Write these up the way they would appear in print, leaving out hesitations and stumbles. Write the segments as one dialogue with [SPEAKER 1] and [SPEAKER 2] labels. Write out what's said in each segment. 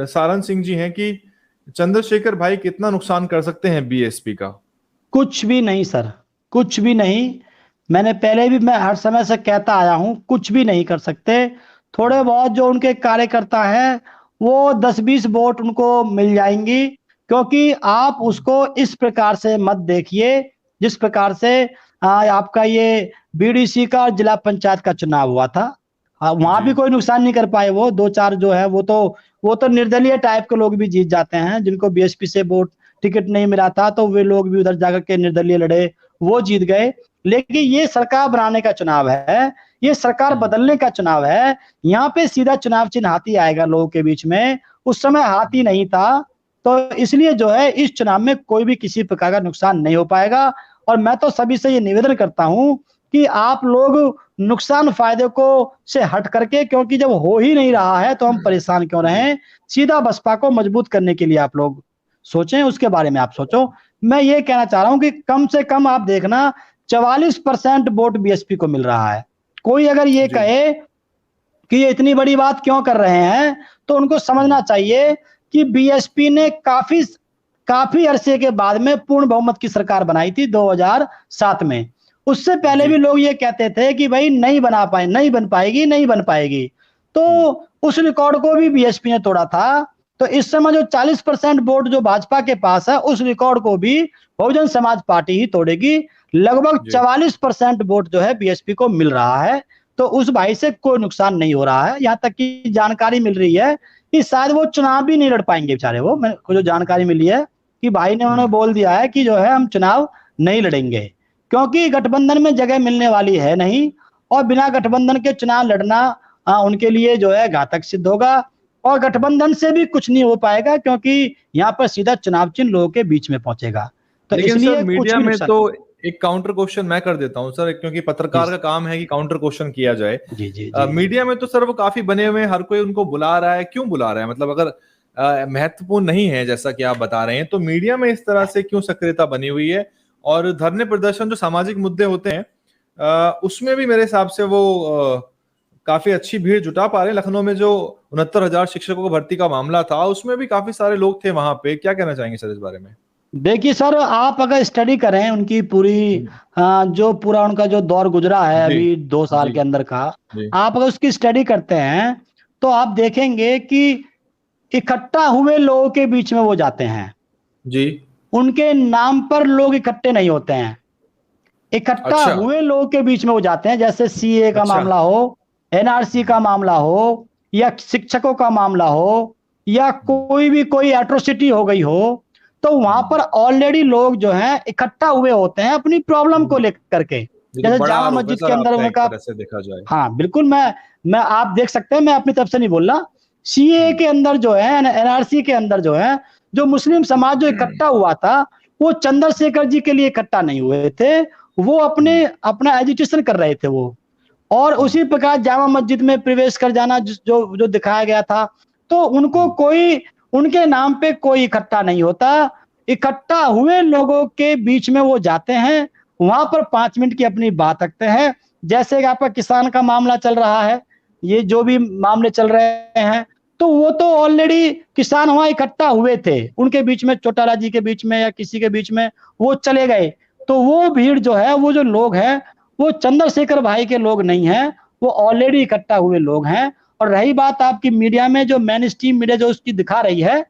[SPEAKER 1] सारन सिंह जी हैं कि चंद्रशेखर भाई कितना नुकसान कर सकते हैं बीएसपी का?
[SPEAKER 2] कुछ भी नहीं सर, कुछ भी नहीं। मैंने पहले भी, मैं हर समय से कहता आया हूं, कुछ भी नहीं कर सकते। थोड़े बहुत जो उनके कार्यकर्ता हैं, वो 10-20 वोट उनको मिल जाएंगी, क्योंकि आप उसको इस प्रकार से मत देखिए जिस प्रकार से आपका ये बीडीसी का और जिला पंचायत का चुनाव हुआ था। वहां भी
[SPEAKER 1] जी
[SPEAKER 2] कोई नुकसान नहीं कर पाए। वो दो चार जो है, वो तो निर्दलीय टाइप के लोग भी जीत जाते हैं, जिनको बीएसपी से वोट टिकट नहीं मिला था, तो वे लोग भी उधर जाकर के निर्दलीय लड़े, वो जीत गए। लेकिन ये सरकार बनाने का चुनाव है, ये सरकार बदलने का चुनाव है। यहाँ पे सीधा चुनाव चिन्ह हाथी आएगा लोगों के बीच में। उस समय हाथी नहीं था, तो इसलिए जो है इस चुनाव में कोई भी किसी प्रकार का नुकसान नहीं हो पाएगा। और मैं तो सभी से ये निवेदन करता हूं कि आप लोग नुकसान फायदे को से हट करके, क्योंकि जब हो ही नहीं रहा है तो हम परेशान क्यों
[SPEAKER 1] जी
[SPEAKER 2] रहें। सीधा बसपा को मजबूत करने के लिए आप लोग सोचें, उसके बारे में आप सोचो। मैं ये कहना चाह रहा हूं कि कम से कम आप देखना, 44% वोट बीएसपी को मिल रहा है। कोई अगर ये
[SPEAKER 1] जी।
[SPEAKER 2] कहे कि ये इतनी बड़ी बात क्यों कर रहे हैं, तो उनको समझना चाहिए कि बीएसपी ने काफी काफी अरसे के बाद में पूर्ण बहुमत की सरकार बनाई थी 2007 में। उससे पहले
[SPEAKER 1] जी
[SPEAKER 2] भी लोग ये कहते थे कि भाई नहीं बना पाए, नहीं बन पाएगी, नहीं बन पाएगी। तो उस रिकॉर्ड को भी बीएसपी ने तोड़ा था। तो इस समय जो 40% वोट जो भाजपा के पास है, उस रिकॉर्ड को भी बहुजन समाज पार्टी ही तोड़ेगी। लगभग
[SPEAKER 1] जी
[SPEAKER 2] 44% वोट जो है बीएसपी को मिल रहा है। तो उस भाई से कोई नुकसान नहीं हो रहा है। यहाँ तक की जानकारी मिल रही है कि शायद वो चुनाव भी नहीं लड़ पाएंगे बेचारे। वो मेरे को जो जानकारी मिली है कि भाई ने, उन्होंने बोल दिया है कि जो है हम चुनाव नहीं लड़ेंगे, क्योंकि गठबंधन में जगह मिलने वाली है नहीं। और बिना गठबंधन के चुनाव लड़ना उनके लिए जो है घातक सिद्ध होगा। और गठबंधन से भी कुछ नहीं हो पाएगा, क्योंकि यहाँ पर सीधा चुनाव चिन्ह लोगों के बीच में पहुंचेगा। तो
[SPEAKER 1] लेकिन सर
[SPEAKER 2] इसलिए कुछ
[SPEAKER 1] मीडिया
[SPEAKER 2] भी
[SPEAKER 1] में
[SPEAKER 2] नुकसान।
[SPEAKER 1] तो एक काउंटर क्वेश्चन मैं कर देता हूं सर, क्योंकि
[SPEAKER 2] जी
[SPEAKER 1] पत्रकार का काम है कि काउंटर क्वेश्चन किया जाए।
[SPEAKER 2] जी जी जी।
[SPEAKER 1] मीडिया में तो सर वो काफी बने हुए हैं, हर कोई उनको बुला रहा है, क्यों बुला रहा है? मतलब अगर महत्वपूर्ण नहीं है जैसा कि आप बता रहे हैं, तो मीडिया में इस तरह से क्यों सक्रियता बनी हुई है? और धरने प्रदर्शन जो सामाजिक मुद्दे होते हैं उसमें भी मेरे हिसाब से वो काफी अच्छी भीड़ जुटा पा रहे हैं। लखनऊ में जो 69,000 शिक्षकों को भर्ती का मामला था, उसमें भी काफी सारे लोग थे वहां पे। क्या कहना चाहेंगे सर इस बारे में?
[SPEAKER 2] देखिए सर, आप अगर स्टडी करें उनकी पूरी, जो पूरा उनका जो दौर गुजरा है
[SPEAKER 1] जी
[SPEAKER 2] अभी 2 साल
[SPEAKER 1] जी
[SPEAKER 2] के अंदर का,
[SPEAKER 1] जी
[SPEAKER 2] आप अगर उसकी स्टडी करते हैं तो आप देखेंगे कि इकट्ठा हुए लोगों के बीच में वो जाते हैं।
[SPEAKER 1] जी।
[SPEAKER 2] उनके नाम पर लोग इकट्ठे नहीं होते हैं। इकट्ठा
[SPEAKER 1] अच्छा
[SPEAKER 2] हुए लोगों के बीच में वो जाते हैं। जैसे सीए का
[SPEAKER 1] अच्छा।
[SPEAKER 2] मामला हो, एनआरसी का मामला हो, या शिक्षकों का मामला हो, या कोई भी कोई एट्रोसिटी हो गई हो, तो वहां पर ऑलरेडी लोग जो हैं इकट्ठा हुए होते हैं अपनी प्रॉब्लम को लेकर के।
[SPEAKER 1] ये तो
[SPEAKER 2] जैसे
[SPEAKER 1] बड़ा
[SPEAKER 2] जामा
[SPEAKER 1] आरोप है
[SPEAKER 2] मस्जिद के
[SPEAKER 1] सर
[SPEAKER 2] अंदर
[SPEAKER 1] आपका, एक
[SPEAKER 2] उनका,
[SPEAKER 1] तरह से देखा जाए।
[SPEAKER 2] हाँ बिल्कुल, मैं आप देख सकते हैं, मैं अपनी तरफ से नहीं बोल रहा। सीए के अंदर जो है, एनआरसी के अंदर जो है, जो मुस्लिम समाज जो इकट्ठा हुआ था, वो चंद्रशेखर जी के लिए इकट्ठा नहीं हुए थे। वो अपना एजुटेशन कर रहे थे वो। और उसी प्रकार जामा मस्जिद में प्रवेश कर जाना जो जो दिखाया गया था, तो उनको कोई, उनके नाम पे कोई इकट्ठा नहीं होता। इकट्ठा हुए लोगों के बीच में वो जाते हैं, वहां पर 5 मिनट की अपनी बात रखते हैं। जैसे कि आपका किसान का मामला चल रहा है, ये जो भी मामले चल रहे हैं, तो वो तो ऑलरेडी किसान वहां इकट्ठा हुए थे, उनके बीच में, चौटाला जी के बीच में या किसी के बीच में वो चले गए। तो वो भीड़ जो है, वो जो लोग हैं, वो चंद्रशेखर भाई के लोग नहीं हैं, वो ऑलरेडी इकट्ठा हुए लोग हैं। और रही बात आपकी मीडिया में, जो मेन स्ट्रीम मीडिया जो उसकी दिखा रही है,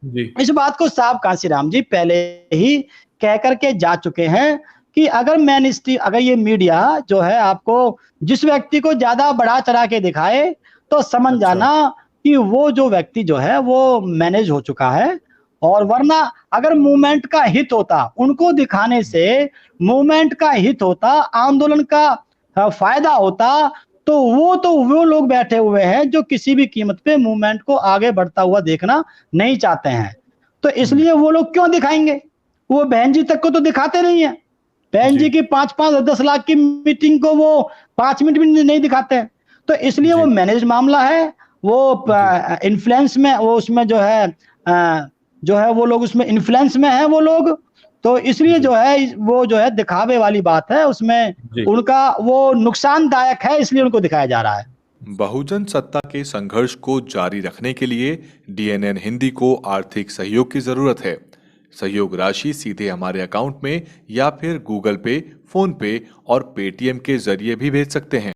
[SPEAKER 1] जी
[SPEAKER 2] इस बात को साहब कांशीराम जी पहले ही कह करके जा चुके हैं कि अगर मेन स्ट्रीम, अगर ये मीडिया जो है आपको जिस व्यक्ति को ज्यादा बढ़ा चढ़ा के दिखाए, तो समझ
[SPEAKER 1] अच्छा।
[SPEAKER 2] जाना कि वो जो व्यक्ति जो है वो मैनेज हो चुका है। और वरना अगर मूवमेंट का हित होता, उनको दिखाने से मूवमेंट का हित होता, आंदोलन का फायदा होता, तो वो लोग बैठे हुए हैं जो किसी भी कीमत पे मूवमेंट को आगे बढ़ता हुआ देखना नहीं चाहते हैं। तो इसलिए वो लोग क्यों दिखाएंगे? वो बहन जी तक को तो दिखाते नहीं है। बहन
[SPEAKER 1] जी
[SPEAKER 2] जी की 5-5 10 लाख की मीटिंग को वो 5 मिनट भी नहीं दिखाते हैं। तो इसलिए वो
[SPEAKER 1] जी
[SPEAKER 2] मैनेज मामला है। वो
[SPEAKER 1] जी
[SPEAKER 2] इन्फ्लुएंस में, वो उसमें जो है वो लोग उसमें इन्फ्लुएंस में है वो लोग। तो इसलिए
[SPEAKER 1] जी
[SPEAKER 2] जो है वो जो है दिखावे वाली बात है उसमें।
[SPEAKER 1] जी।
[SPEAKER 2] उनका वो नुकसानदायक है, इसलिए उनको दिखाया जा रहा है।
[SPEAKER 1] बहुजन सत्ता के संघर्ष को जारी रखने के लिए DNN हिंदी को आर्थिक सहयोग की जरूरत है। सहयोग राशि सीधे हमारे अकाउंट में या फिर गूगल पे, फोन पे और पेटीएम के जरिए भी भेज सकते हैं।